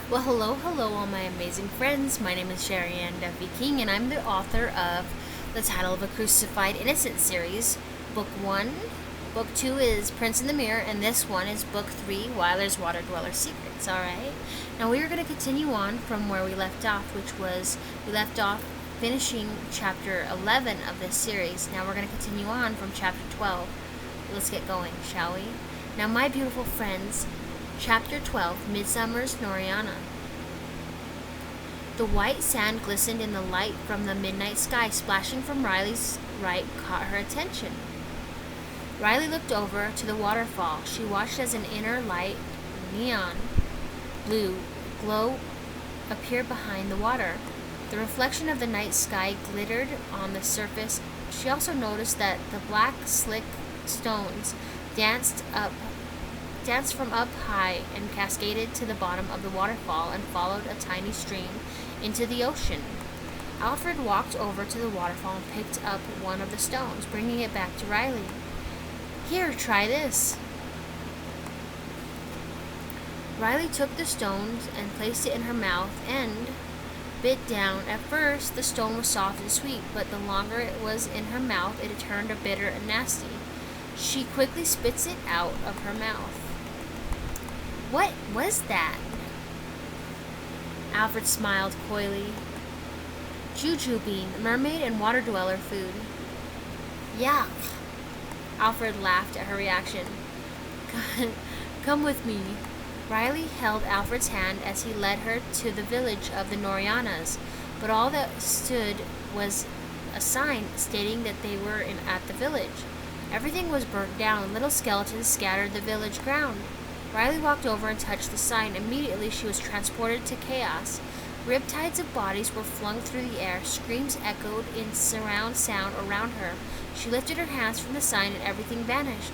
Well, hello, all my amazing friends. My name is SherriAnneDuffy-King, and I'm the author of The Title of a Crucified Innocent series, Book 1. Book 2 is Prince in the Mirror, and this one is Book 3, Wyler's Waterdweller Secrets, alright? Now, we are going to continue on from where we left off, we left off finishing Chapter 11 of this series. Now, we're going to continue on from Chapter 12. Let's get going, shall we? Now, my beautiful friends, Chapter 12, Midsummer's Noriana. The white sand glistened in the light from the midnight sky. Splashing from Riley's right caught her attention. Riley looked over to the waterfall. She watched as an inner light, neon blue glow appeared behind the water. The reflection of the night sky glittered on the surface. She also noticed that the black, slick stones danced from up high and cascaded to the bottom of the waterfall and followed a tiny stream into the ocean. Alfred walked over to the waterfall and picked up one of the stones, bringing it back to Riley. "Here, try this." Riley took the stones and placed it in her mouth and bit down. At first, the stone was soft and sweet, but the longer it was in her mouth, it turned bitter and nasty. She quickly spits it out of her mouth. "What was that?" Alfred smiled coyly. "Juju bean, mermaid and water dweller food." "Yuck." Alfred laughed at her reaction. "Come with me." Riley held Alfred's hand as he led her to the village of the Norianas, but all that stood was a sign stating that they were at the village. Everything was burnt down. Little skeletons scattered the village ground. Riley walked over and touched the sign. Immediately she was transported to chaos. Riptides of bodies were flung through the air. Screams echoed in surround sound around her. She lifted her hands from the sign and everything vanished.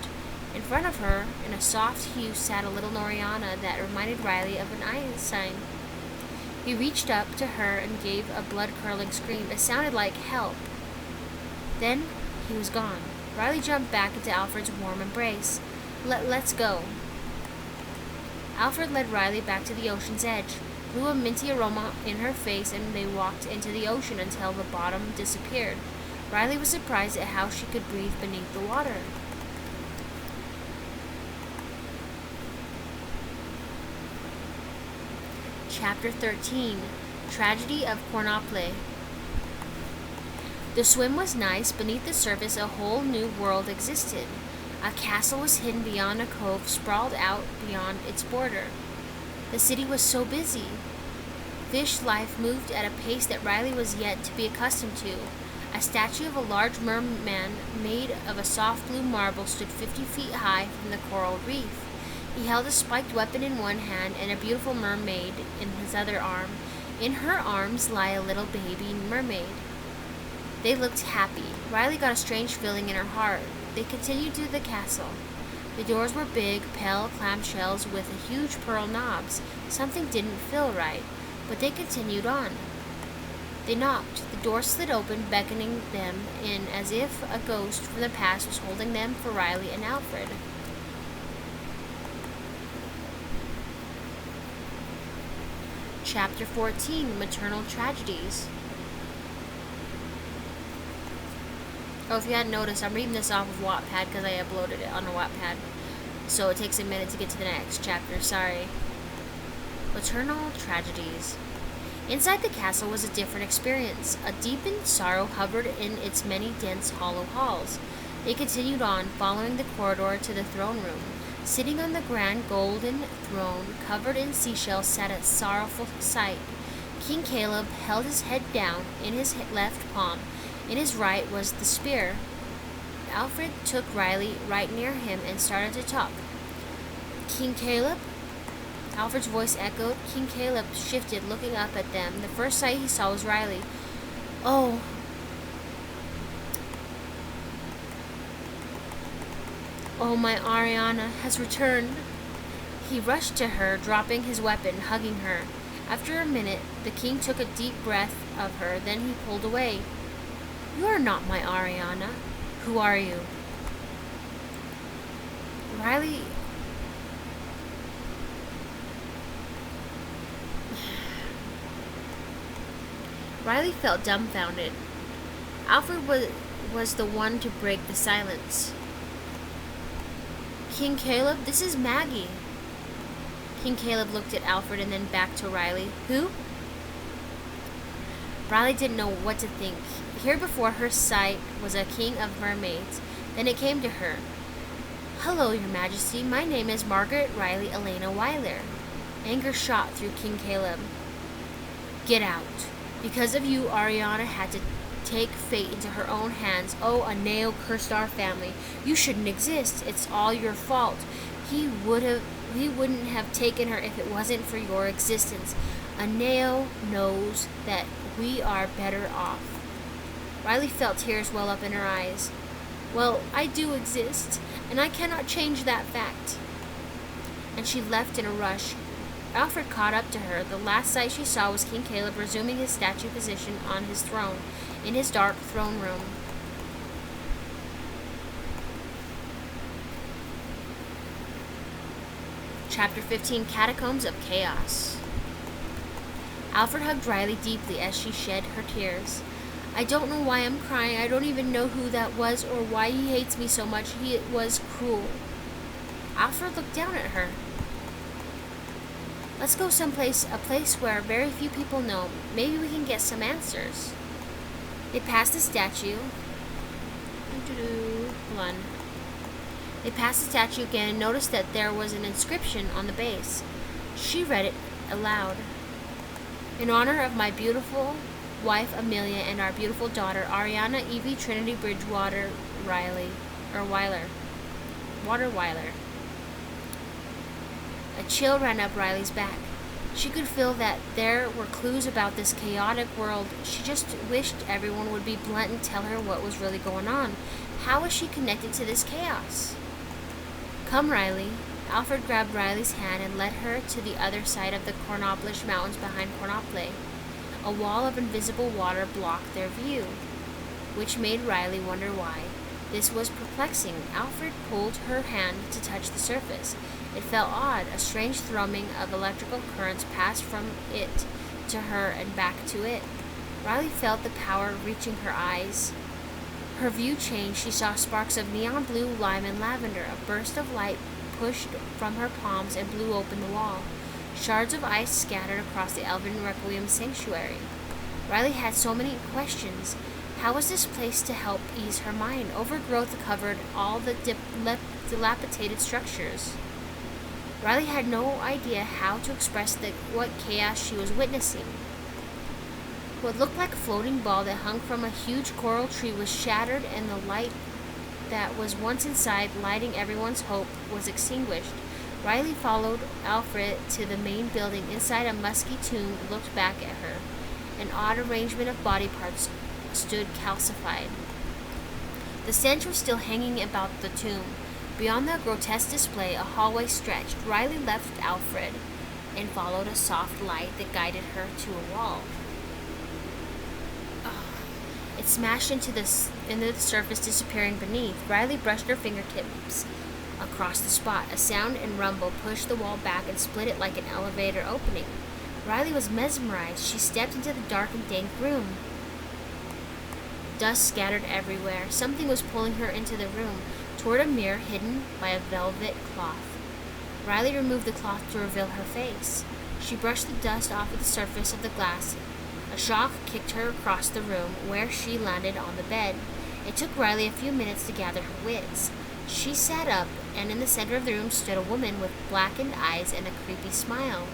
In front of her, in a soft hue, sat a little Noriana that reminded Riley of an Einstein. He reached up to her and gave a blood-curdling scream. It sounded like help. Then he was gone. Riley jumped back into Alfred's warm embrace. Let's go." Alfred led Riley back to the ocean's edge, blew a minty aroma in her face, and they walked into the ocean until the bottom disappeared. Riley was surprised at how she could breathe beneath the water. Chapter 13, Tragedy of Cornople. The swim was nice. Beneath the surface, a whole new world existed. A castle was hidden beyond a cove sprawled out beyond its border. The city was so busy. Fish life moved at a pace that Riley was yet to be accustomed to. A statue of a large merman made of a soft blue marble stood 50 feet high from the coral reef. He held a spiked weapon in one hand and a beautiful mermaid in his other arm. In her arms lay a little baby mermaid. They looked happy. Riley got a strange feeling in her heart. They continued to the castle. The doors were big, pale clamshells with huge pearl knobs. Something didn't feel right, but they continued on. They knocked. The door slid open, beckoning them in as if a ghost from the past was holding them for Riley and Alfred. Chapter 14, Maternal Tragedies. Oh, if you hadn't noticed, I'm reading this off of Wattpad because I uploaded it on a Wattpad. So it takes a minute to get to the next chapter, sorry. Maternal Tragedies. Inside the castle was a different experience. A deepened sorrow hovered in its many dense, hollow halls. They continued on, following the corridor to the throne room. Sitting on the grand golden throne, covered in seashells, sat a sorrowful sight. King Caleb held his head down in his left palm. In his right was the spear. Alfred took Riley right near him and started to talk. "King Caleb?" Alfred's voice echoed. King Caleb shifted, looking up at them. The first sight he saw was Riley. Oh, my Ariana has returned." He rushed to her, dropping his weapon, hugging her. After a minute, the king took a deep breath of her, then he pulled away. "You are not my Ariana. Who are you?" Riley felt dumbfounded. Alfred was the one to break the silence. King Caleb, this is Maggie. King Caleb looked at Alfred and then back to Riley. Who? Riley didn't know what to think. Here before her sight was a king of mermaids. Then it came to her. Hello, your majesty. My name is Margaret Riley Elena Wyler. Anger shot through King Caleb. Get out. Because of you, Ariana had to take fate into her own hands. Oh, Aneo cursed our family. You shouldn't exist. It's all your fault. He wouldn't have taken her if it wasn't for your existence. Aneo knows that we are better off. Riley felt tears well up in her eyes. Well, I do exist, and I cannot change that fact. And she left in a rush. Alfred caught up to her. The last sight she saw was King Caleb resuming his statue position on his throne, in his dark throne room. Chapter 15, Catacombs of Chaos. Alfred hugged Riley deeply as she shed her tears. I don't know why I'm crying. I don't even know who that was or why he hates me so much. He was cruel. Alfred looked down at her. Let's go someplace, a place where very few people know. Maybe we can get some answers. They passed the statue. Hold on. They passed the statue again and noticed that there was an inscription on the base. She read it aloud. In honor of my beautiful wife Amelia and our beautiful daughter Ariana Evie Trinity Bridgewater Wyler. Waterdweller. A chill ran up Riley's back. She could feel that there were clues about this chaotic world. She just wished everyone would be blunt and tell her what was really going on. How was she connected to this chaos? Come, Riley. Alfred grabbed Riley's hand and led her to the other side of the Cornoblish Mountains behind Cornople. A wall of invisible water blocked their view, which made Riley wonder why. This was perplexing. Alfred pulled her hand to touch the surface. It felt odd. A strange thrumming of electrical currents passed from it to her and back to it. Riley felt the power reaching her eyes. Her view changed. She saw sparks of neon blue, lime, and lavender. A burst of light pushed from her palms and blew open the wall. Shards of ice scattered across the Elven Requiem sanctuary. Riley had so many questions. How was this place to help ease her mind? Overgrowth covered all the dilapidated structures. Riley had no idea how to express what chaos she was witnessing. What looked like a floating ball that hung from a huge coral tree was shattered, and the light that was once inside, lighting everyone's hope, was extinguished. Riley followed Alfred to the main building. Inside, a musky tomb looked back at her. An odd arrangement of body parts stood calcified. The stench was still hanging about the tomb. Beyond the grotesque display, a hallway stretched. Riley left Alfred and followed a soft light that guided her to a wall. It smashed into the surface, disappearing beneath. Riley brushed her fingertips across the spot. A sound and rumble pushed the wall back and split it like an elevator opening. Riley was mesmerized. She stepped into the dark and dank room. Dust scattered everywhere. Something was pulling her into the room, toward a mirror hidden by a velvet cloth. Riley removed the cloth to reveal her face. She brushed the dust off of the surface of the glass. A shock kicked her across the room, where she landed on the bed. It took Riley a few minutes to gather her wits. She sat up, and in the center of the room stood a woman with blackened eyes and a creepy smile.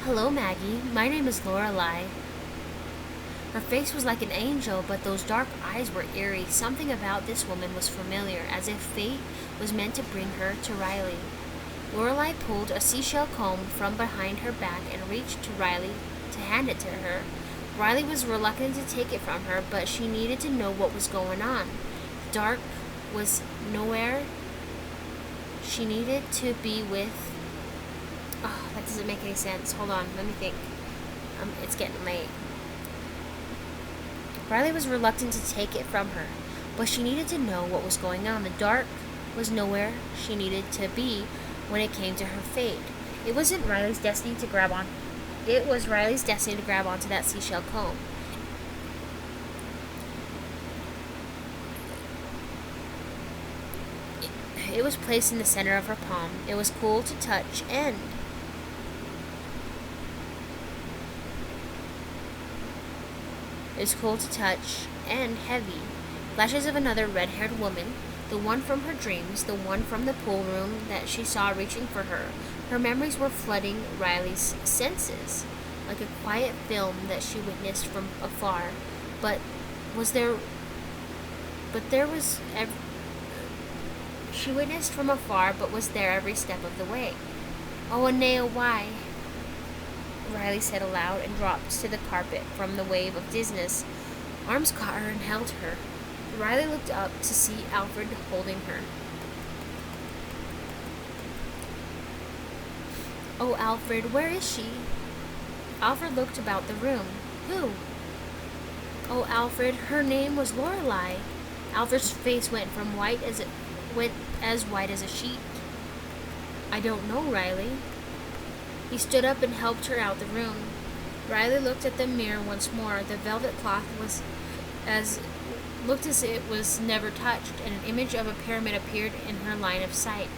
Hello, Maggie. My name is Lorelei. Her face was like an angel, but those dark eyes were eerie. Something about this woman was familiar, as if fate was meant to bring her to Riley. Lorelei pulled a seashell comb from behind her back and reached to Riley to hand it to her. Riley was reluctant to take it from her, but she needed to know what was going on. The dark was nowhere. She needed to be with... Oh, that doesn't make any sense. Hold on, let me think. It's getting late. Riley was reluctant to take it from her, but she needed to know what was going on. The dark was nowhere she needed to be when it came to her fate. It wasn't Riley's destiny to grab on It was Riley's destiny to grab onto that seashell comb. It was placed in the center of her palm. It was cool to touch and heavy. Flashes of another red-haired woman, the one from her dreams, the one from the pool room that she saw reaching for her. Her memories were flooding Riley's senses, like a quiet film that she witnessed from afar. She witnessed from afar, but was there every step of the way. "Oh, Anea, why?" Riley said aloud and dropped to the carpet from the wave of dizziness. Arms caught her and held her. Riley looked up to see Alfred holding her. "Oh, Alfred, where is she?" Alfred looked about the room. "Who?" "Oh, Alfred, her name was Lorelei." Alfred's face went as white as a sheet. "I don't know, Riley." He stood up and helped her out the room. Riley looked at the mirror once more. The velvet cloth looked as it was never touched, and an image of a pyramid appeared in her line of sight.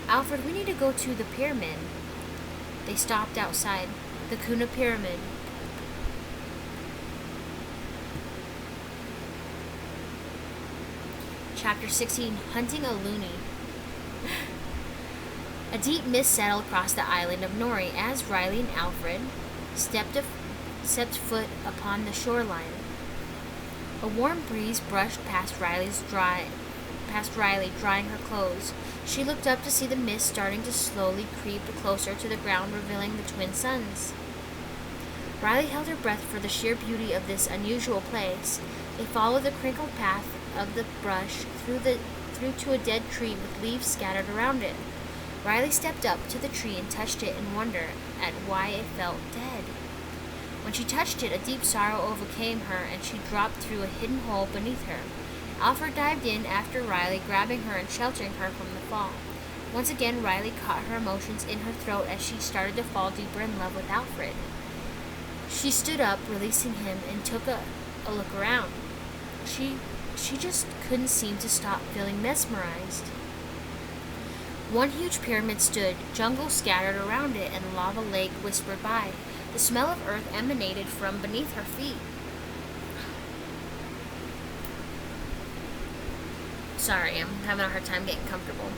"Alfred, we need to go to the pyramid." They stopped outside. The Kuna Pyramid. Chapter 16. Hunting a Loony. A deep mist settled across the island of Nori as Riley and Alfred stepped foot upon the shoreline. A warm breeze brushed past Riley, drying her clothes. She looked up to see the mist starting to slowly creep closer to the ground, revealing the twin suns. Riley held her breath for the sheer beauty of this unusual place. They followed the crinkled path of the brush through to a dead tree with leaves scattered around it. Riley stepped up to the tree and touched it in wonder at why it felt dead. When she touched it, a deep sorrow overcame her, and she dropped through a hidden hole beneath her. Alfred dived in after Riley, grabbing her and sheltering her from the fall. Once again, Riley caught her emotions in her throat as she started to fall deeper in love with Alfred. She stood up, releasing him, and took a look around. She just couldn't seem to stop feeling mesmerized. One huge pyramid stood, jungle scattered around it, and a lava lake whispered by. The smell of earth emanated from beneath her feet. Sorry, I'm having a hard time getting comfortable.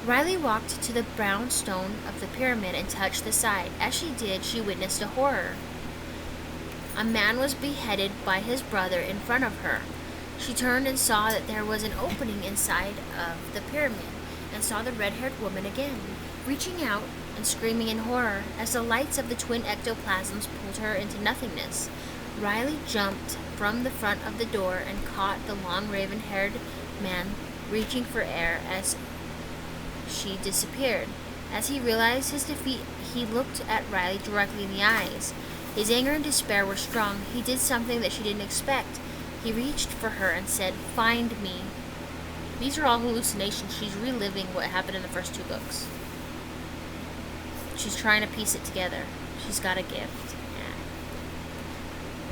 Riley walked to the brown stone of the pyramid and touched the side. As she did, she witnessed a horror. A man was beheaded by his brother in front of her. She turned and saw that there was an opening inside of the pyramid, and saw the red-haired woman again, reaching out and screaming in horror as the lights of the twin ectoplasms pulled her into nothingness. Riley jumped from the front of the door and caught the long raven-haired man reaching for air as she disappeared. As he realized his defeat, he looked at Riley directly in the eyes. His anger and despair were strong. He did something that she didn't expect. He reached for her and said, "Find me." These are all hallucinations. She's reliving what happened in the first two books. She's trying to piece it together. She's got a gift. Yeah.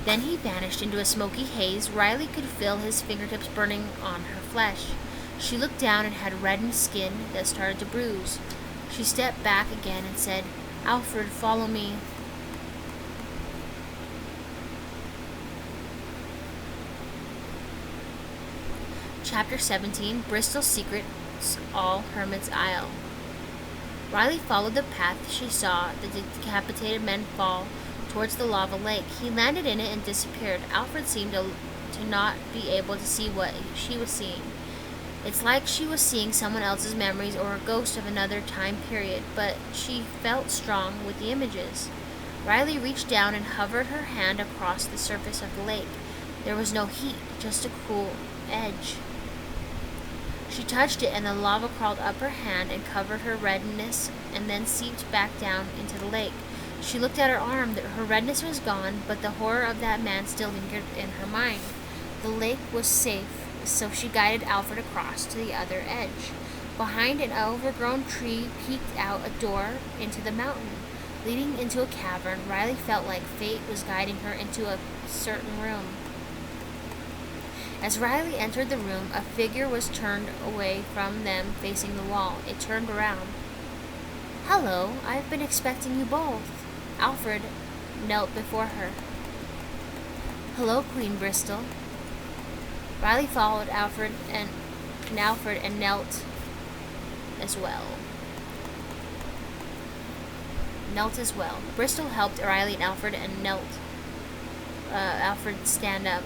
Then he vanished into a smoky haze. Riley could feel his fingertips burning on her flesh. She looked down and had reddened skin that started to bruise. She stepped back again and said, "Alfred, follow me." Chapter 17. Bristol's Secrets, All Hermit's Isle. Riley followed the path. She saw the decapitated men fall towards the lava lake. He landed in it and disappeared. Alfred seemed to not be able to see what she was seeing. It's like she was seeing someone else's memories or a ghost of another time period, but she felt strong with the images. Riley reached down and hovered her hand across the surface of the lake. There was no heat, just a cool edge. She touched it, and the lava crawled up her hand and covered her redness and then seeped back down into the lake. She looked at her arm. Her redness was gone, but the horror of that man still lingered in her mind. The lake was safe, so she guided Alfred across to the other edge. Behind an overgrown tree peeked out a door into the mountain. Leading into a cavern, Riley felt like fate was guiding her into a certain room. As Riley entered the room, a figure was turned away from them facing the wall. It turned around. "Hello, I've been expecting you both." Alfred knelt before her. "Hello, Queen Bristol." Riley followed Alfred and knelt as well. Bristol helped Riley and Alfred and Alfred stand up.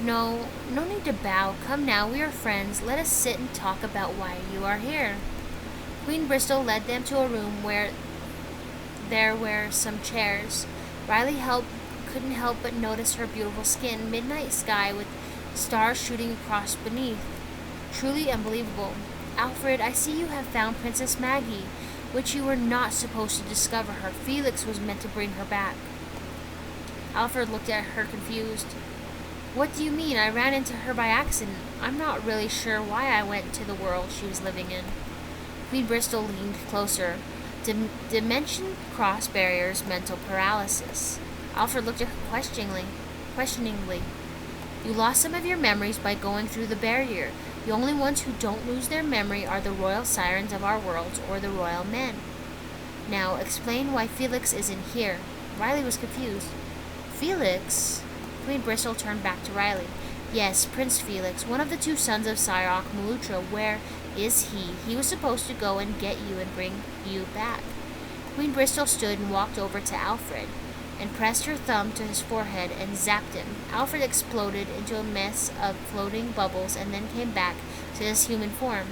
No need to bow. Come now, we are friends. Let us sit and talk about why you are here." Queen Bristol led them to a room where there were some chairs. Riley couldn't help but notice her beautiful skin, midnight sky with stars shooting across beneath. Truly unbelievable. "Alfred, I see you have found Princess Maggie, which you were not supposed to discover her. Felix was meant to bring her back." Alfred looked at her confused. "What do you mean? I ran into her by accident. I'm not really sure why I went to the world she was living in." Queen Bristol leaned closer. Dimension cross barriers, mental paralysis. Alfred looked at her questioningly. "You lost some of your memories by going through the barrier. The only ones who don't lose their memory are the royal sirens of our worlds or the royal men. Now, explain why Felix isn't here." Riley was confused. "Felix?" Queen Bristol turned back to Riley. "Yes, Prince Felix, one of the 2 sons of Sirach Malutra. Where is he? He was supposed to go and get you and bring you back." Queen Bristol stood and walked over to Alfred and pressed her thumb to his forehead and zapped him. Alfred exploded into a mess of floating bubbles and then came back to his human form.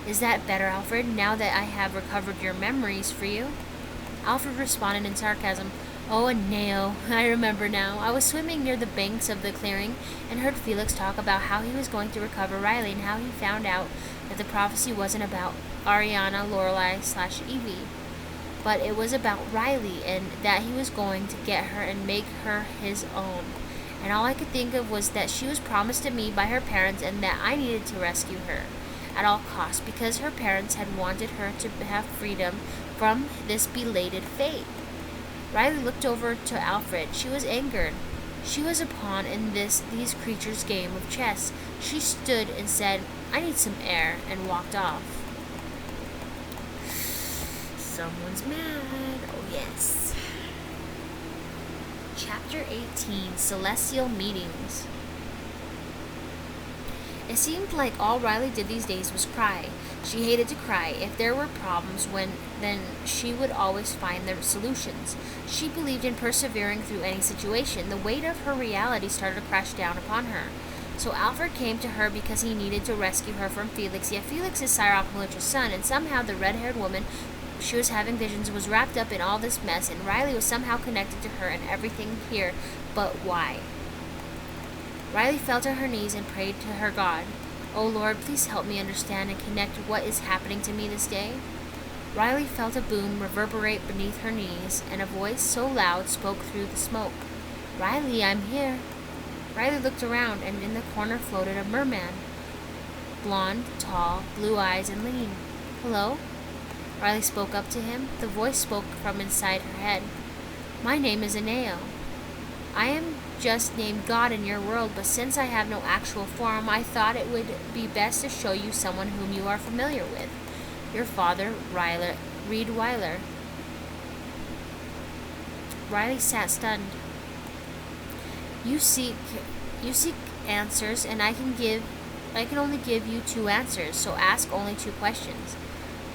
"Is that better, Alfred, now that I have recovered your memories for you?" Alfred responded in sarcasm. "Oh, Aneo, I remember now. I was swimming near the banks of the clearing and heard Felix talk about how he was going to recover Riley and how he found out that the prophecy wasn't about Ariana, Lorelai/Evie, but it was about Riley and that he was going to get her and make her his own. And all I could think of was that she was promised to me by her parents and that I needed to rescue her at all costs because her parents had wanted her to have freedom from this belated fate." Riley looked over to Alfred. She was angered. She was a pawn in these creatures' game of chess. She stood and said, "I need some air," and walked off. Someone's mad. Oh, yes. Chapter 18, Celestial Meetings. It seemed like all Riley did these days was cry. She hated to cry. If there were problems, then she would always find the solutions. She believed in persevering through any situation. The weight of her reality started to crash down upon her. So Alfred came to her because he needed to rescue her from Felix. Yet Felix is Sirach Malutra's son, and somehow the red-haired woman she was having visions was wrapped up in all this mess, and Riley was somehow connected to her and everything here. But why? Riley fell to her knees and prayed to her God. "Oh Lord, please help me understand and connect what is happening to me this day." Riley felt a boom reverberate beneath her knees, and a voice so loud spoke through the smoke. "Riley, I'm here." Riley looked around, and in the corner floated a merman. Blonde, tall, blue eyes, and lean. "Hello?" Riley spoke up to him. The voice spoke from inside her head. "My name is Aneo. I am just named God in your world, but since I have no actual form, I thought it would be best to show you someone whom you are familiar with. Your father, Reed Wyler." Riley sat stunned. You seek answers, and I can only give you 2 answers, so ask only 2 questions."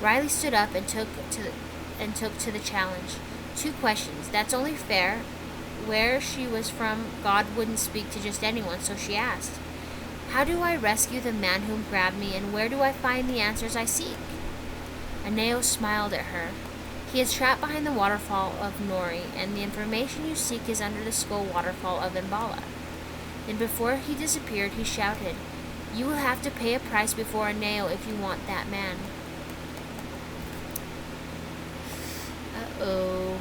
Riley stood up and took to the challenge. 2 questions. That's only fair. Where she was from, God wouldn't speak to just anyone, so she asked, "How do I rescue the man whom grabbed me, and where do I find the answers I seek?" Aneo smiled at her. "He is trapped behind the waterfall of Nori, and the information you seek is under the skull waterfall of Imbala." Then before he disappeared, he shouted, "You will have to pay a price before Aneo if you want that man." Uh-oh.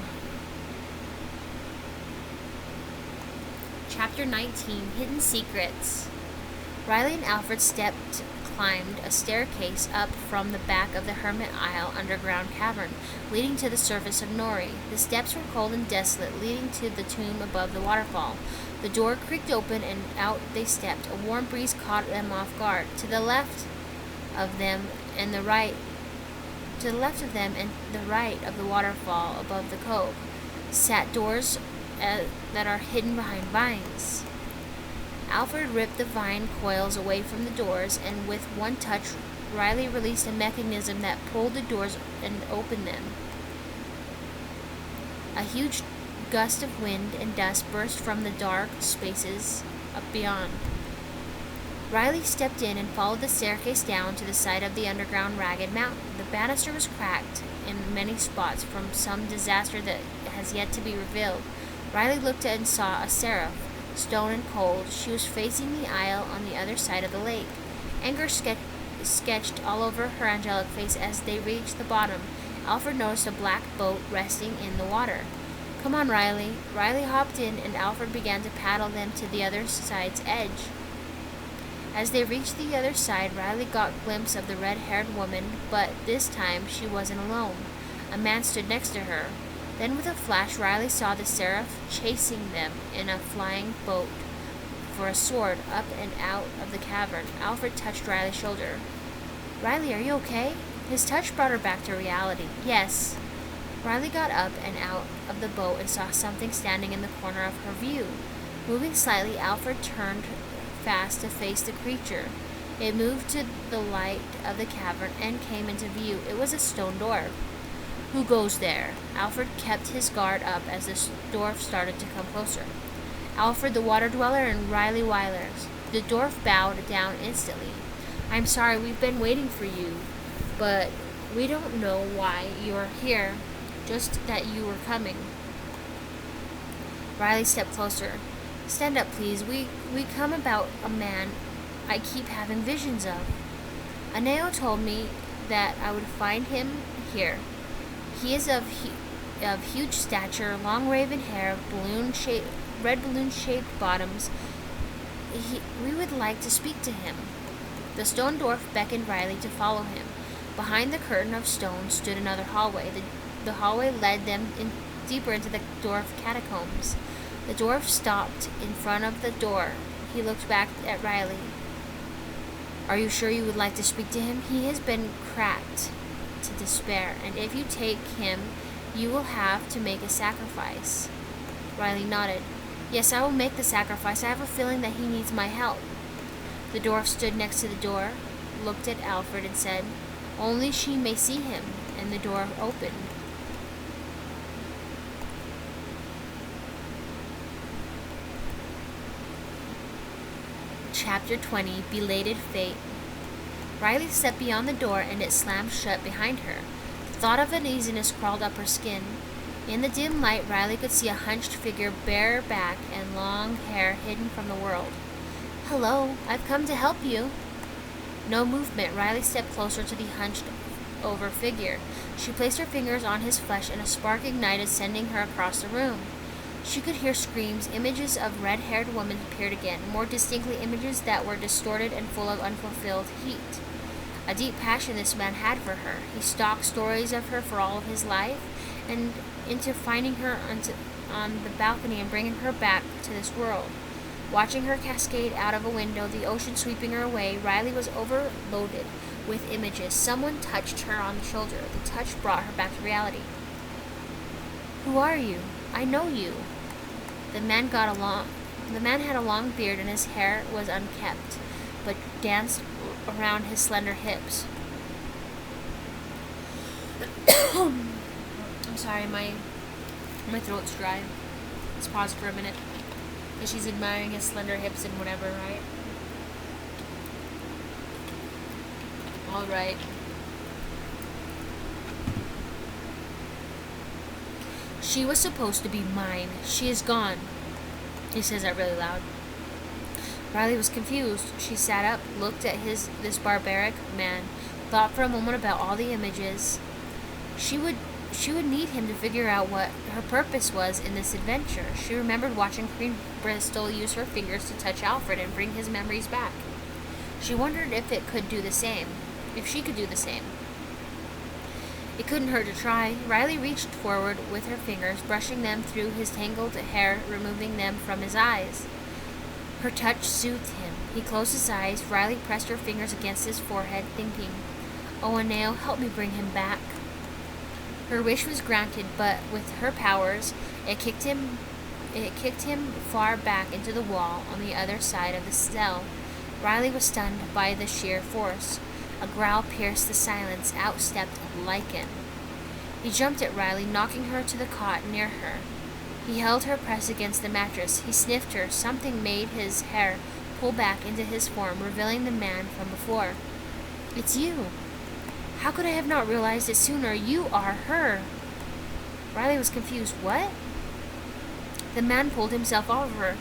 Chapter 19, Hidden Secrets. Riley and Alfred climbed a staircase up from the back of the Hermit Isle underground cavern, leading to the surface of Nori. The steps were cold and desolate, leading to the tomb above the waterfall. The door creaked open, and out they stepped. A warm breeze caught them off guard. To the left of them and the right of the waterfall above the cove sat doors that are hidden behind vines. Alfred ripped the vine coils away from the doors, and with one touch, Riley released a mechanism that pulled the doors and opened them. A huge gust of wind and dust burst from the dark spaces up beyond. Riley stepped in and followed the staircase down to the side of the underground ragged mountain. The banister was cracked in many spots from some disaster that has yet to be revealed. Riley looked and saw a seraph, stone and cold. She was facing the isle on the other side of the lake. Anger sketched all over her angelic face as they reached the bottom. Alfred noticed a black boat resting in the water. "Come on, Riley." Riley hopped in, and Alfred began to paddle them to the other side's edge. As they reached the other side, Riley got a glimpse of the red-haired woman, but this time she wasn't alone. A man stood next to her. Then with a flash, Riley saw the seraph chasing them in a flying boat for a sword up and out of the cavern. Alfred touched Riley's shoulder. "Riley, are you okay?" His touch brought her back to reality. "Yes." Riley got up and out of the boat and saw something standing in the corner of her view. Moving slightly, Alfred turned fast to face the creature. It moved to the light of the cavern and came into view. It was a stone dwarf. "Who goes there?" Alfred kept his guard up as the dwarf started to come closer. "Alfred the Waterdweller and Riley Wyler." The dwarf bowed down instantly. "I'm sorry, we've been waiting for you, but we don't know why you're here, just that you were coming." Riley stepped closer. "Stand up, please. We come about a man I keep having visions of. Aneo told me that I would find him here. He is of huge stature, long raven hair, red balloon-shaped bottoms. We would like to speak to him." The stone dwarf beckoned Riley to follow him. Behind the curtain of stone stood another hallway. The hallway led them deeper into the dwarf catacombs. The dwarf stopped in front of the door. He looked back at Riley. "Are you sure you would like to speak to him? He has been cracked to despair, and if you take him, you will have to make a sacrifice." Riley nodded. "Yes, I will make the sacrifice. I have a feeling that he needs my help." The dwarf stood next to the door, looked at Alfred, and said, "Only she may see him," and the door opened. Chapter 20, Belated Fate. Riley stepped beyond the door, and it slammed shut behind her. The thought of uneasiness crawled up her skin. In the dim light, Riley could see a hunched figure, bare back and long hair hidden from the world. "Hello, I've come to help you." No movement. Riley stepped closer to the hunched-over figure. She placed her fingers on his flesh, and a spark ignited, sending her across the room. She could hear screams. Images of red-haired women appeared again, more distinctly images that were distorted and full of unfulfilled heat. A deep passion this man had for her. He stalked stories of her for all of his life, and into finding her on the balcony and bringing her back to this world. Watching her cascade out of a window, the ocean sweeping her away, Riley was overloaded with images. Someone touched her on the shoulder. The touch brought her back to reality. "Who are you? I know you." The man had a long beard, and his hair was unkempt, but danced around his slender hips. I'm sorry, my throat's dry. Let's pause for a minute. Because she's admiring his slender hips and whatever, right? Alright. "She was supposed to be mine. She is gone." He says that really loud. Riley was confused. She sat up, looked at this barbaric man, thought for a moment about all the images. She would she would need him to figure out what her purpose was in this adventure. She remembered watching Queen Bristol use her fingers to touch Alfred and bring his memories back. She wondered if it could do the same, if she could do the same. It couldn't hurt to try. Riley reached forward with her fingers, brushing them through his tangled hair, removing them from his eyes. Her touch soothed him. He closed his eyes. Riley pressed her fingers against his forehead, thinking, "Oh, Aneo, help me bring him back." Her wish was granted, but with her powers, it kicked him far back into the wall on the other side of the cell. Riley was stunned by the sheer force. A growl pierced the silence. Out stepped Lycan. He jumped at Riley, knocking her to the cot near her. He held her pressed against the mattress. He sniffed her. Something made his hair pull back into his form, revealing the man from before. "It's you. How could I have not realized it sooner? You are her." Riley was confused. "What?" The man pulled himself over her.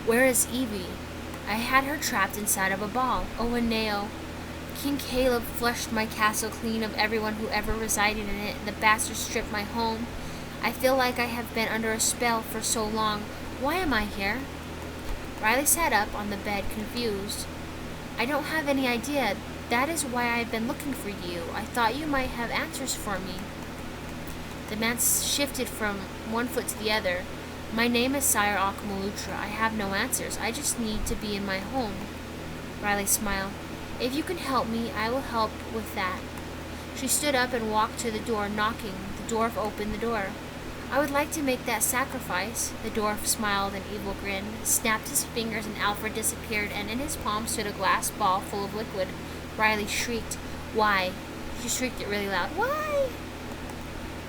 "Where is Evie? I had her trapped inside of a ball. Oh, Aneo. King Caleb flushed my castle clean of everyone who ever resided in it. The bastard stripped my home. I feel like I have been under a spell for so long. Why am I here?" Riley sat up on the bed, confused. "I don't have any idea. That is why I've been looking for you. I thought you might have answers for me." The man shifted from one foot to the other. "My name is Sire Akmalutra. I have no answers. I just need to be in my home." Riley smiled. "If you can help me, I will help with that." She stood up and walked to the door, knocking. The dwarf opened the door. "I would like to make that sacrifice." The dwarf smiled an evil grin, snapped his fingers, and Alfred disappeared, and in his palm stood a glass ball full of liquid. Riley shrieked. "Why?" She shrieked it really loud. "Why?"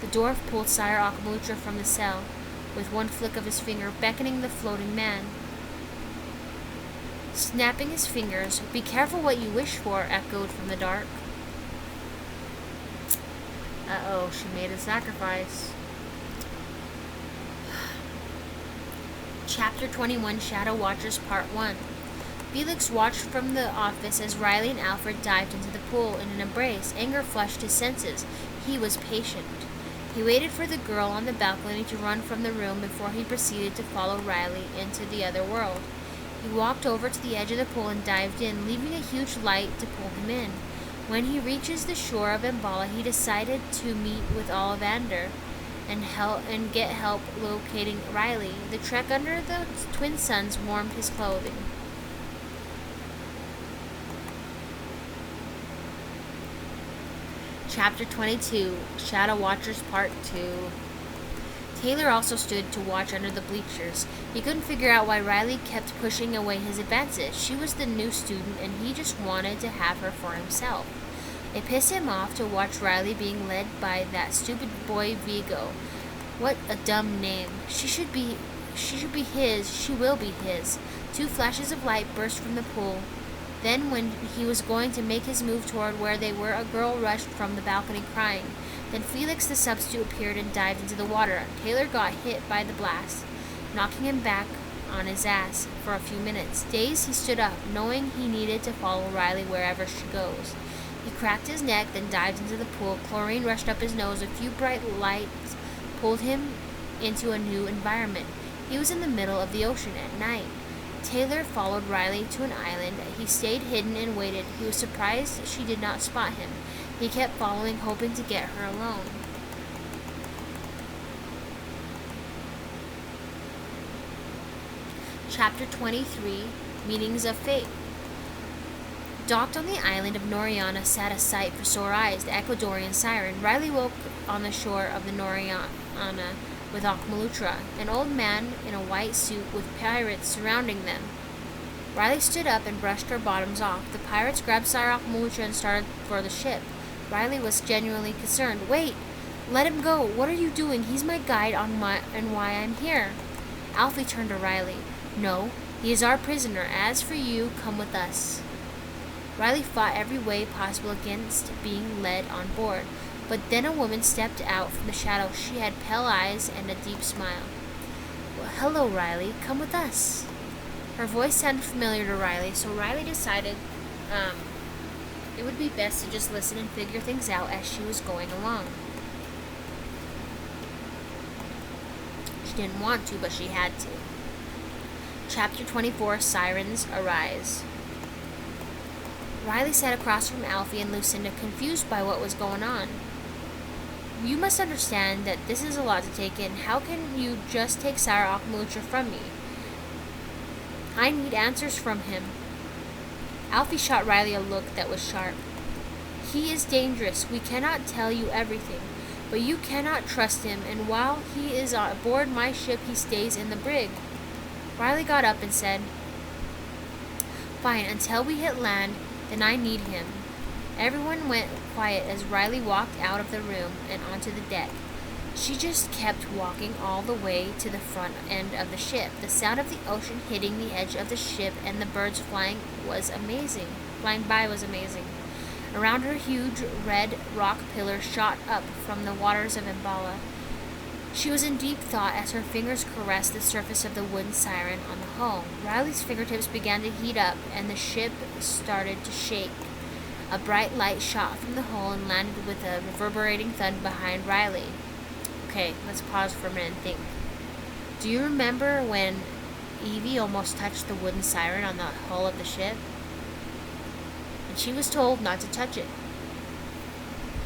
The dwarf pulled Sire Akmalutra from the cell with one flick of his finger, beckoning the floating man. Snapping his fingers, "Be careful what you wish for," echoed from the dark. Uh-oh, she made a sacrifice. Chapter 21, Shadow Watchers, Part 1. Felix watched from the office as Riley and Alfred dived into the pool in an embrace. Anger flushed his senses. He was patient. He waited for the girl on the balcony to run from the room before he proceeded to follow Riley into the other world. He walked over to the edge of the pool and dived in, leaving a huge light to pull him in. When he reaches the shore of Mbala, he decided to meet with Ollivander and get help locating Riley. The trek under the twin suns warmed his clothing. Chapter 22, Shadow Watchers Part 2. Taylor also stood to watch under the bleachers. He couldn't figure out why Riley kept pushing away his advances. She was the new student, and he just wanted to have her for himself. It pissed him off to watch Riley being led by that stupid boy Vigo. What a dumb name. She should be his. She will be his. 2 flashes of light burst from the pool. Then, when he was going to make his move toward where they were, a girl rushed from the balcony crying. Then Felix the substitute appeared and dived into the water. Taylor got hit by the blast, knocking him back on his ass for a few minutes. Dazed, he stood up, knowing he needed to follow Riley wherever she goes. He cracked his neck, then dived into the pool. Chlorine rushed up his nose. A few bright lights pulled him into a new environment. He was in the middle of the ocean at night. Taylor followed Riley to an island. He stayed hidden and waited. He was surprised she did not spot him. He kept following, hoping to get her alone. Chapter 23, Meanings of Fate. Docked on the island of Noriana sat a sight for sore eyes, the Ecuadorian siren. Riley woke on the shore of the Noriana with Akmalutra, an old man in a white suit with pirates surrounding them. Riley stood up and brushed her bottoms off. The pirates grabbed Sire Akmalutra and started for the ship. Riley was genuinely concerned. "Wait! Let him go! What are you doing? He's my guide and why I'm here." Alfie turned to Riley. "No, he is our prisoner. As for you, come with us." Riley fought every way possible against being led on board. But then a woman stepped out from the shadow. She had pale eyes and a deep smile. "Well, hello, Riley. Come with us." Her voice sounded familiar to Riley, so Riley decided it would be best to just listen and figure things out as she was going along. She didn't want to, but she had to. Chapter 24, Sirens Arise. Riley sat across from Alfie and Lucinda, confused by what was going on. You must understand that this is a lot to take in. How can you just take Sire Akmalucha from me? I need answers from him. Alfie shot Riley a look that was sharp. He is dangerous. We cannot tell you everything, but you cannot trust him, and while he is aboard my ship, he stays in the brig. Riley got up and said, Fine, until we hit land, then I need him. Everyone went quiet as Riley walked out of the room and onto the deck. She just kept walking all the way to the front end of the ship. The sound of the ocean hitting the edge of the ship and the birds flying by was amazing. Around her, huge red rock pillar shot up from the waters of Mbala. She was in deep thought as her fingers caressed the surface of the wooden siren on the hull. Riley's fingertips began to heat up and the ship started to shake. A bright light shot from the hull and landed with a reverberating thud behind Riley. Okay, let's pause for a minute and think. Do you remember when Evie almost touched the wooden siren on the hull of the ship? And she was told not to touch it.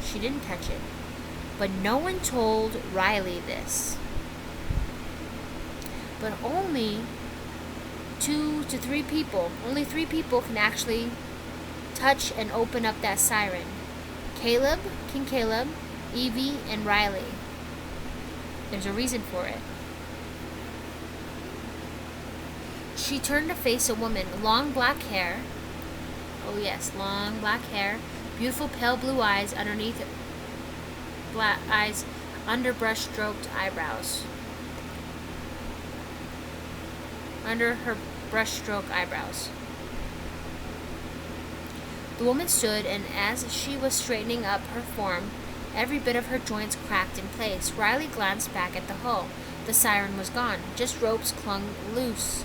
She didn't touch it. But no one told Riley this. But only 2 to 3 people, only 3 people can actually touch and open up that siren. Caleb, King Caleb, Evie, and Riley. There's a reason for it. She turned to face a woman, long black hair. Oh yes, long black hair, beautiful pale blue eyes underneath black eyes, under brush-stroked eyebrows. Under her brush-stroke eyebrows. The woman stood, and as she was straightening up her form, every bit of her joints cracked in place. Riley glanced back at the hull. The siren was gone. Just ropes clung loose.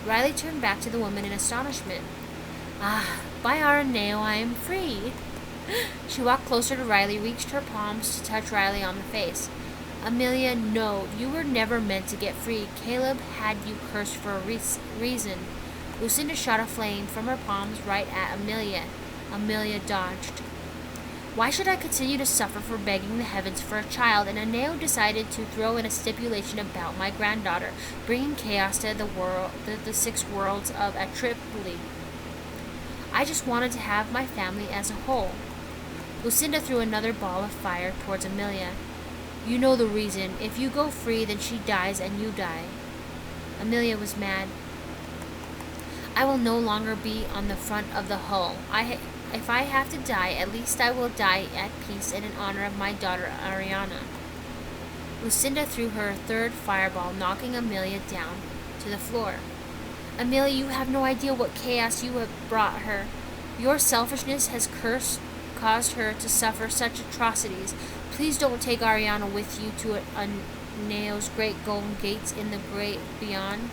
Riley turned back to the woman in astonishment. Ah, by Araneo, I am free. She walked closer to Riley, reached her palms to touch Riley on the face. Amelia, no, you were never meant to get free. Caleb had you cursed for a reason. Lucinda shot a flame from her palms right at Amelia. Amelia dodged. Why should I continue to suffer for begging the heavens for a child? And Aneo decided to throw in a stipulation about my granddaughter, bringing chaos to the 6 worlds of Atripoli. I just wanted to have my family as a whole. Lucinda threw another ball of fire towards Amelia. You know the reason. If you go free, then she dies and you die. Amelia was mad. I will no longer be on the front of the hull. If I have to die, at least I will die at peace and in honor of my daughter Ariana. Lucinda threw her 3rd fireball, knocking Amelia down to the floor. Amelia, you have no idea what chaos you have brought her. Your selfishness has caused her to suffer such atrocities. Please don't take Ariana with you to Aneo's great golden gates in the great beyond.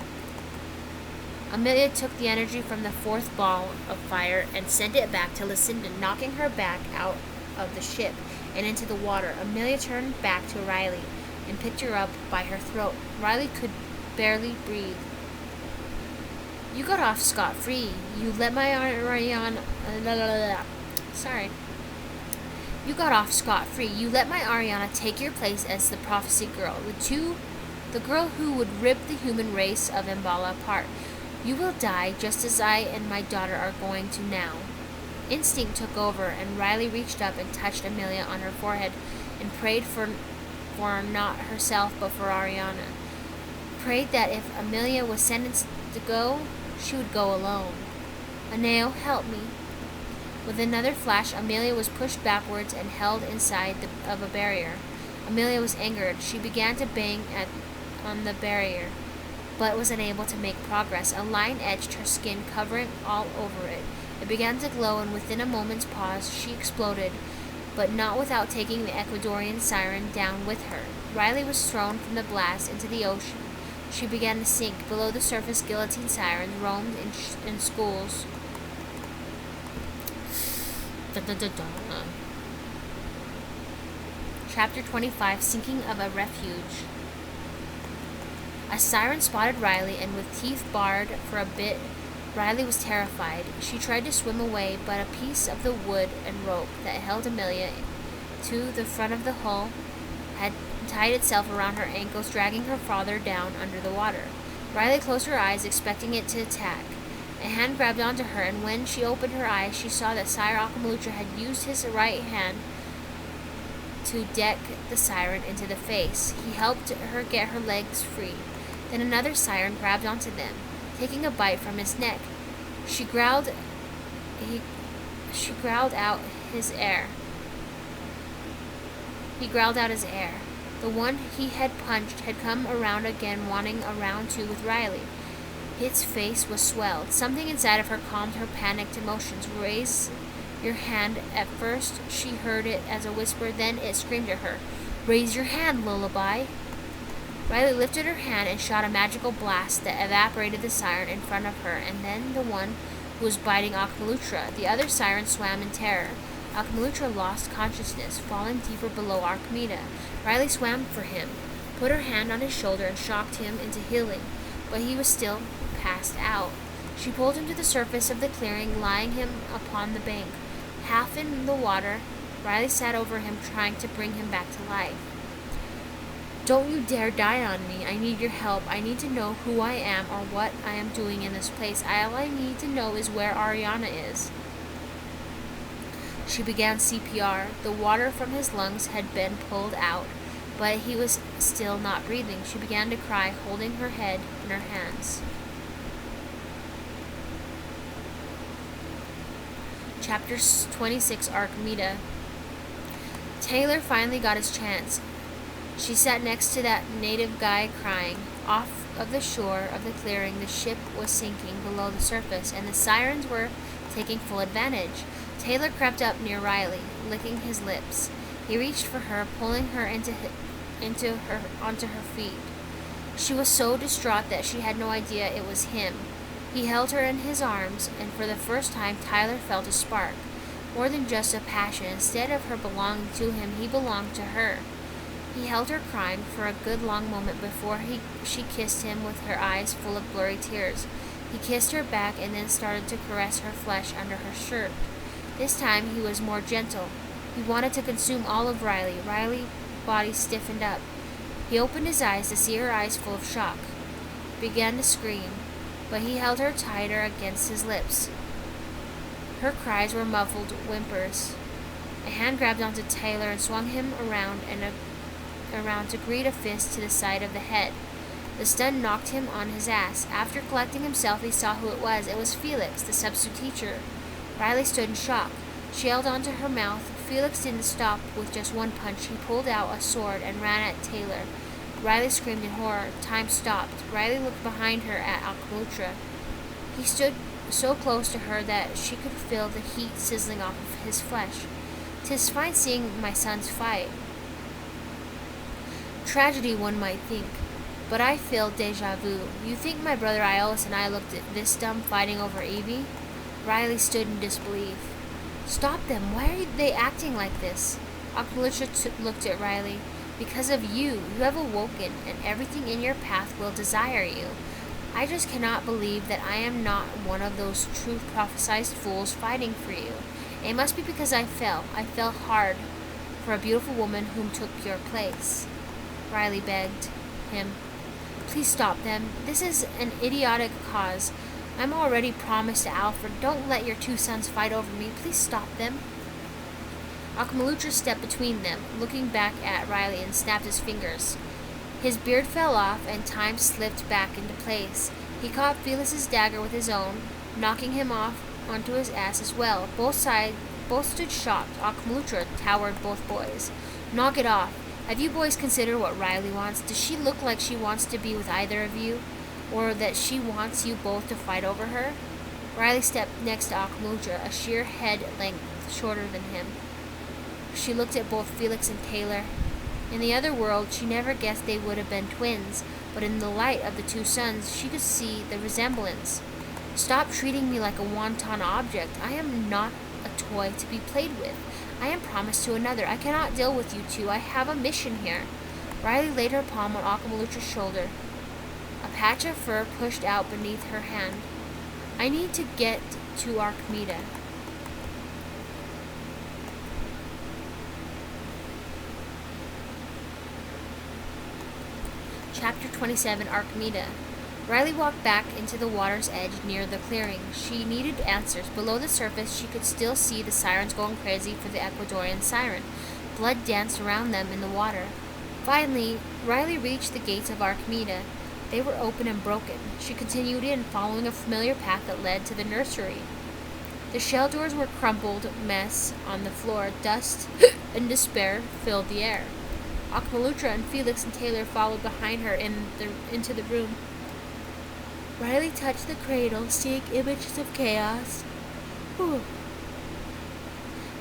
Amelia took the energy from the 4th ball of fire and sent it back to Lucinda, knocking her back out of the ship and into the water. Amelia turned back to Riley and picked her up by her throat. Riley could barely breathe. You got off scot-free. You let my Ariana... Sorry. You got off scot-free. You let my Ariana take your place as the prophecy girl. The girl who would rip the human race of Mbala apart. You will die just as I and my daughter are going to now. Instinct took over, and Riley reached up and touched Amelia on her forehead and prayed for not herself but for Ariana. Prayed that if Amelia was sentenced to go, she would go alone. Aneo, help me. With another flash, Amelia was pushed backwards and held inside of a barrier. Amelia was angered. She began to bang on the barrier, but was unable to make progress. A line edged her skin, covering all over it. It began to glow, and within a moment's pause, she exploded, but not without taking the Ecuadorian siren down with her. Riley was thrown from the blast into the ocean. She began to sink. Below the surface, guillotine sirens roamed in schools. Chapter 25, Sinking of a Refuge. A siren spotted Riley, and with teeth bared for a bit, Riley was terrified. She tried to swim away, but a piece of the wood and rope that held Amelia to the front of the hull had tied itself around her ankles, dragging her farther down under the water. Riley closed her eyes, expecting it to attack. A hand grabbed onto her, and when she opened her eyes, she saw that Sire Akamelutra had used his right hand to deck the siren into the face. He helped her get her legs free. Then another siren grabbed onto them, taking a bite from his neck. She growled out his air. He growled out his air. The one he had punched had come around again, wanting a round two with Riley. His face was swelled. Something inside of her calmed her panicked emotions. Raise your hand. At first she heard it as a whisper, then it screamed at her. Raise your hand, lullaby. Riley lifted her hand and shot a magical blast that evaporated the siren in front of her, and then the one who was biting Akamelutra. The other siren swam in terror. Akamelutra lost consciousness, falling deeper below Archimeda. Riley swam for him, put her hand on his shoulder, and shocked him into healing, but he was still passed out. She pulled him to the surface of the clearing, lying him upon the bank. Half in the water, Riley sat over him, trying to bring him back to life. Don't you dare die on me. I need your help. I need to know who I am or what I am doing in this place. All I need to know is where Ariana is. She began CPR. The water from his lungs had been pulled out, but he was still not breathing. She began to cry, holding her head in her hands. Chapter 26, Archimeda. Taylor finally got his chance. She sat next to that native guy crying. Off of the shore of the clearing, the ship was sinking below the surface, and the sirens were taking full advantage. Taylor crept up near Riley, licking his lips. He reached for her, pulling her onto her feet. She was so distraught that she had no idea it was him. He held her in his arms, and for the first time Tyler felt a spark. More than just a passion. Instead of her belonging to him, he belonged to her. He held her, crying for a good long moment before she kissed him with her eyes full of blurry tears. He kissed her back and then started to caress her flesh under her shirt. This time he was more gentle. He wanted to consume all of Riley. Riley's body stiffened up. He opened his eyes to see her eyes full of shock. Began to scream, but he held her tighter against his lips. Her cries were muffled whimpers. A hand grabbed onto Taylor and swung him around to greet a fist to the side of the head. The stun knocked him on his ass. After collecting himself, he saw who it was. It was Felix, the substitute teacher. Riley stood in shock. She held onto her mouth. Felix didn't stop with just one punch. He pulled out a sword and ran at Taylor. Riley screamed in horror. Time stopped. Riley looked behind her at Akamelutra. He stood so close to her that she could feel the heat sizzling off of his flesh. "'Tis fine seeing my sons fight. Tragedy, one might think. But I feel deja vu. You think my brother Iolus and I looked this dumb fighting over Evie?" Riley stood in disbelief. "Stop them. Why are they acting like this?" Akamelutra looked at Riley. "Because of you. You have awoken, and everything in your path will desire you. I just cannot believe that I am not one of those truth-prophesized fools fighting for you. It must be because I fell. I fell hard for a beautiful woman whom took your place." Riley begged him. "Please stop them. This is an idiotic cause. I'm already promised to Alfred. Don't let your two sons fight over me. Please stop them." Akamelutra stepped between them, looking back at Riley, and snapped his fingers. His beard fell off, and time slipped back into place. He caught Felix's dagger with his own, knocking him off onto his ass as well. Both stood shocked. Akamelutra towered both boys. "Knock it off. Have you boys considered what Riley wants? Does she look like she wants to be with either of you? Or that she wants you both to fight over her?" Riley stepped next to Akamelutra, a sheer head length shorter than him. She looked at both Felix and Taylor. In the other world, she never guessed they would have been twins, but in the light of the two sons, she could see the resemblance. "Stop treating me like a wanton object. I am not a toy to be played with. I am promised to another. I cannot deal with you two. I have a mission here." Riley laid her palm on Akamelutra's shoulder. patch of fur pushed out beneath her hand. I need to get to Archimeda. Chapter 27, Archimeda. Riley walked back into the water's edge near the clearing. She needed answers. Below the surface, she could still see the sirens going crazy for the Ecuadorian siren. Blood danced around them in the water. Finally, Riley reached the gates of Archimeda. They were open and broken. She continued in, following a familiar path that led to the nursery. The shell doors were a crumpled mess on the floor. Dust and despair filled the air. Akmalutra and Felix and Taylor followed behind her into the room. Riley touched the cradle, seeing images of chaos. Whew.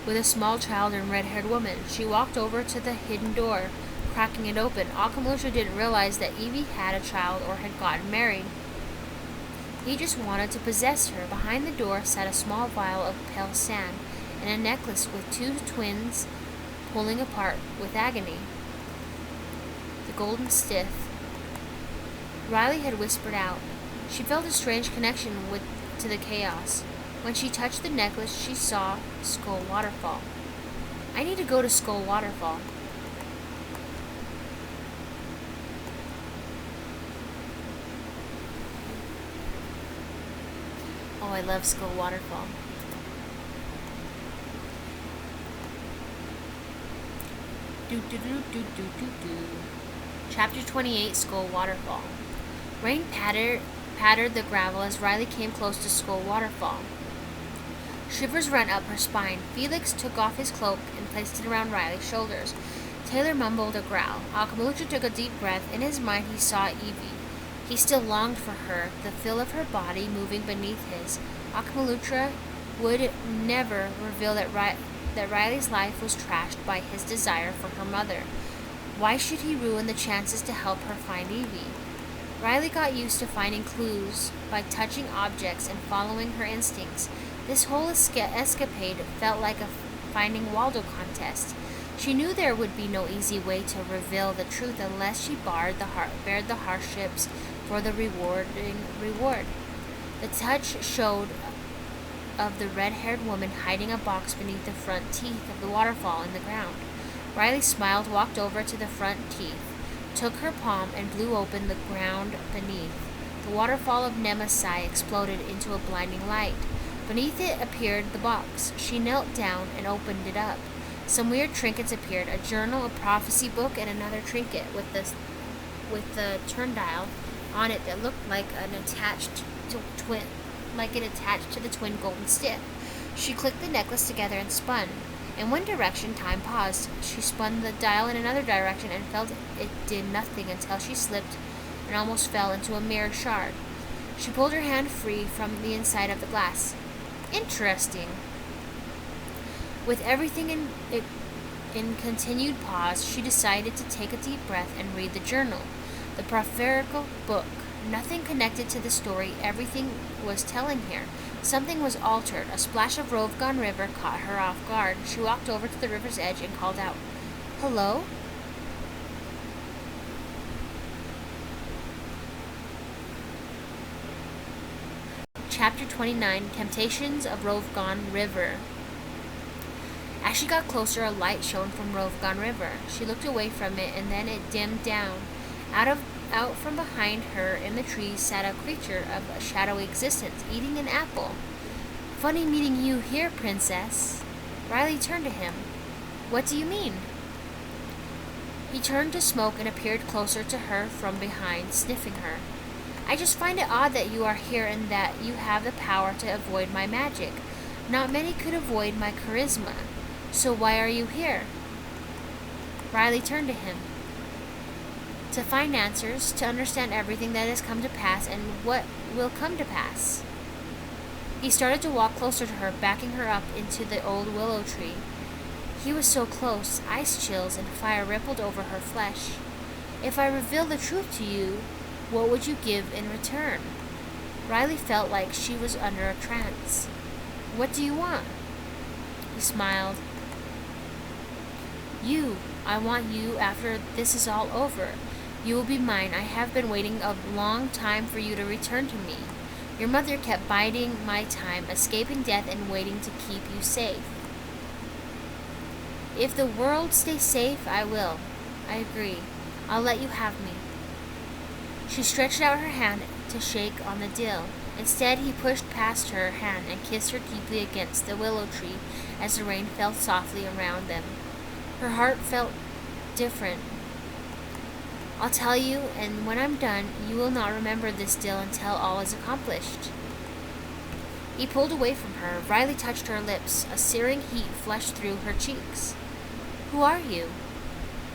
With a small child and red-haired woman, she walked over to the hidden door, cracking it open. Akmalutra didn't realize that Evie had a child or had gotten married. He just wanted to possess her. Behind the door sat a small vial of pale sand and a necklace with two twins pulling apart with agony. The golden stiff. Riley had whispered out. She felt a strange connection to the chaos. When she touched the necklace, she saw Skull Waterfall. I need to go to Skull Waterfall. Oh, I love Skull Waterfall. Chapter 28, Skull Waterfall. Rain pattered the gravel as Riley came close to Skull Waterfall. Shivers ran up her spine. Felix took off his cloak and placed it around Riley's shoulders. Taylor mumbled a growl. Akmalutra took a deep breath. In his mind he saw Evie. He still longed for her, the feel of her body moving beneath his. Akmalutra would never reveal that Riley's life was trashed by his desire for her mother. Why should he ruin the chances to help her find Evie? Riley got used to finding clues by touching objects and following her instincts. This whole escapade felt like a Finding Waldo contest. She knew there would be no easy way to reveal the truth unless she bared the hardships for the reward. The touch showed of the red-haired woman hiding a box beneath the front teeth of the waterfall in the ground. Riley smiled, walked over to the front teeth, took her palm, and blew open the ground beneath. The waterfall of Nemesis exploded into a blinding light. Beneath it appeared the box. She knelt down and opened it up. Some weird trinkets appeared, a journal, a prophecy book, and another trinket with the turndial on it that looked like it attached to the twin golden stick. She clicked the necklace together and spun. In one direction, time paused. She spun the dial in another direction and felt it did nothing until she slipped and almost fell into a mirrored shard. She pulled her hand free from the inside of the glass. Interesting. With everything in continued pause, she decided to take a deep breath and read the journal. The prophetical book. Nothing connected to the story everything was telling here. Something was altered. A splash of Rovgon River caught her off guard. She walked over to the river's edge and called out, "Hello?" Chapter 29, Temptations of Rovgon River. As she got closer, a light shone from Rovgon River. She looked away from it, and then it dimmed down. Out from behind her in the trees sat a creature of a shadowy existence, eating an apple. "Funny meeting you here, Princess." Riley turned to him. "What do you mean?" He turned to smoke and appeared closer to her from behind, sniffing her. "I just find it odd that you are here and that you have the power to avoid my magic. Not many could avoid my charisma. So why are you here?" Riley turned to him. "To find answers, to understand everything that has come to pass and what will come to pass." He started to walk closer to her, backing her up into the old willow tree. He was so close, ice chills and fire rippled over her flesh. "If I reveal the truth to you, what would you give in return?" Riley felt like she was under a trance. "What do you want?" He smiled. "You. I want you after this is all over. You will be mine. I have been waiting a long time for you to return to me. Your mother kept biding my time, escaping death and waiting to keep you safe. If the world stays safe, I will. I agree. I'll let you have me. She stretched out her hand to shake on the deal. Instead, he pushed past her hand and kissed her deeply against the willow tree as the rain fell softly around them. Her heart felt different. I'll tell you, and when I'm done, you will not remember this deal until all is accomplished. He pulled away from her. Riley touched her lips. A searing heat flushed through her cheeks. Who are you?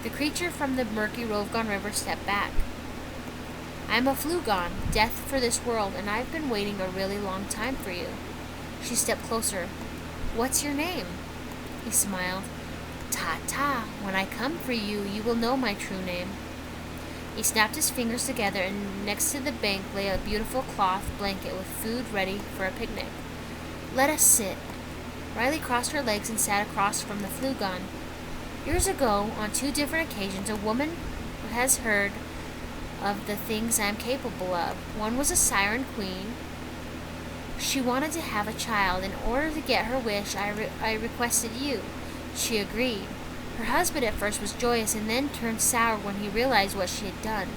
The creature from the murky Rovgon River stepped back. I'm a Flugon, death for this world, and I've been waiting a really long time for you. She stepped closer. What's your name? He smiled. Ta-ta, when I come for you, you will know my true name. He snapped his fingers together, and next to the bank lay a beautiful cloth blanket with food ready for a picnic. Let us sit. Riley crossed her legs and sat across from the Flugon. Years ago, on 2 different occasions, a woman has heard of the things I am capable of. One was a siren queen. She wanted to have a child. In order to get her wish, I requested you. She agreed. Her husband at first was joyous and then turned sour when he realized what she had done.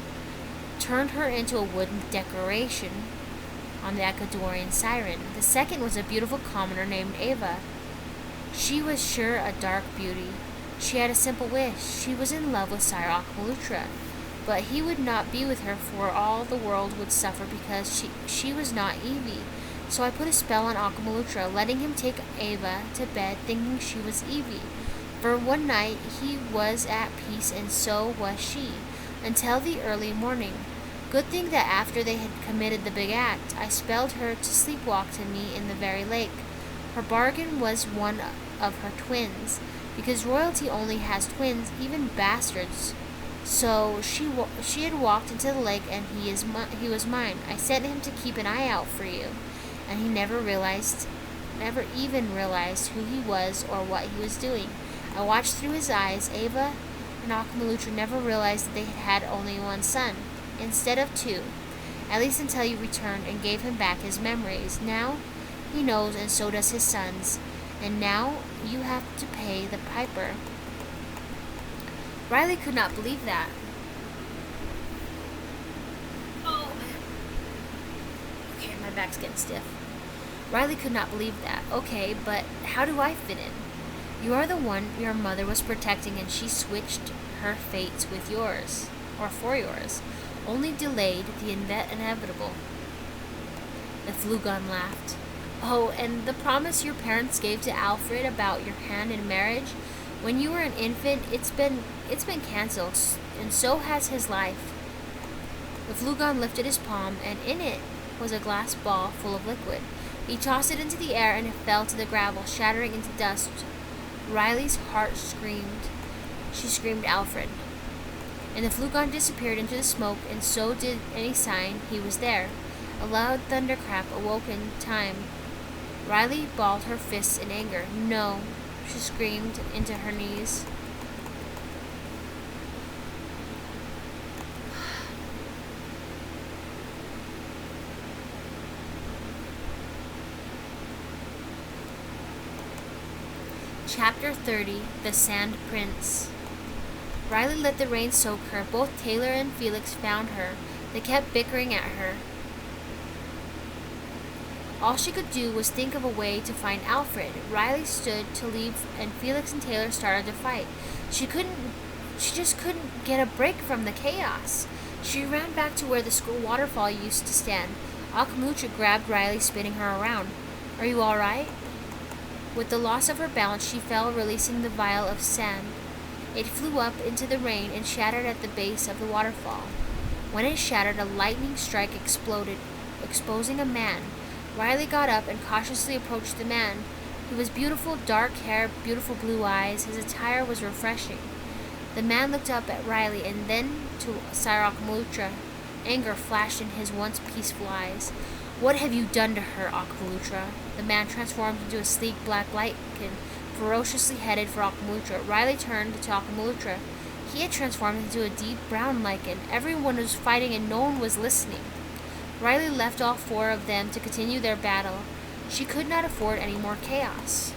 Turned her into a wooden decoration on the Ecuadorian siren. The second was a beautiful commoner named Ava. She was sure a dark beauty. She had a simple wish. She was in love with Sire Akmalutra. But he would not be with her, for all the world would suffer because she was not Evie. So I put a spell on Akmalutra, letting him take Ava to bed, thinking she was Evie. For one night he was at peace, and so was she, until the early morning. Good thing that after they had committed the big act, I spelled her to sleepwalk to me in the very lake. Her bargain was one of her twins, because royalty only has twins, even bastards. So she had walked into the lake, and he was mine. I sent him to keep an eye out for you, and he never even realized who he was or what he was doing. I watched through his eyes. Ava and Akmalutra never realized that they had only one son, instead of 2, at least until you returned and gave him back his memories. Now he knows, and so does his sons, and now you have to pay the piper. Riley could not believe that. Oh, okay, my back's getting stiff. Riley could not believe that. Okay, but how do I fit in? You are the one your mother was protecting, and she switched her fates with yours, or for yours, only delayed the inevitable. The Flugon laughed. Oh, and the promise your parents gave to Alfred about your hand in marriage, when you were an infant, it's been canceled, and so has his life. The Flugon lifted his palm, and in it was a glass ball full of liquid. He tossed it into the air, and it fell to the gravel, shattering into dust. Riley's heart screamed. She screamed Alfred. And the Flugon disappeared into the smoke, and so did any sign he was there. A loud thunderclap awoke in time. Riley balled her fists in anger. No, she screamed into her knees. Chapter 30, The Sand Prince. Riley let the rain soak her. Both Taylor and Felix found her. They kept bickering at her. All she could do was think of a way to find Alfred. Riley stood to leave, and Felix and Taylor started to fight. She just couldn't get a break from the chaos. She ran back to where the school waterfall used to stand. Akmalutra grabbed Riley, spinning her around. Are you all right? With the loss of her balance, she fell, releasing the vial of sand. It flew up into the rain and shattered at the base of the waterfall. When it shattered, a lightning strike exploded, exposing a man. Riley got up and cautiously approached the man. He was beautiful, dark hair, beautiful blue eyes. His attire was refreshing. The man looked up at Riley and then to Sire Akmalutra. Anger flashed in his once peaceful eyes. What have you done to her, Akmalutra? The man transformed into a sleek black lichen, ferociously headed for Akmalutra. Riley turned to Akmalutra. He had transformed into a deep brown lichen. Everyone was fighting and no one was listening. Riley left all 4 of them to continue their battle. She could not afford any more chaos.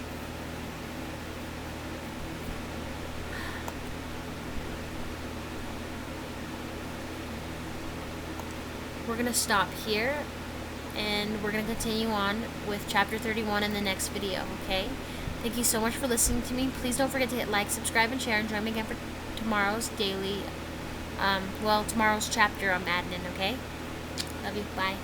We're going to stop here, and we're going to continue on with chapter 31 in the next video, okay? Thank you so much for listening to me. Please don't forget to hit like, subscribe, and share, and join me again for tomorrow's daily, tomorrow's chapter I'm adding in, okay? Love you. Bye.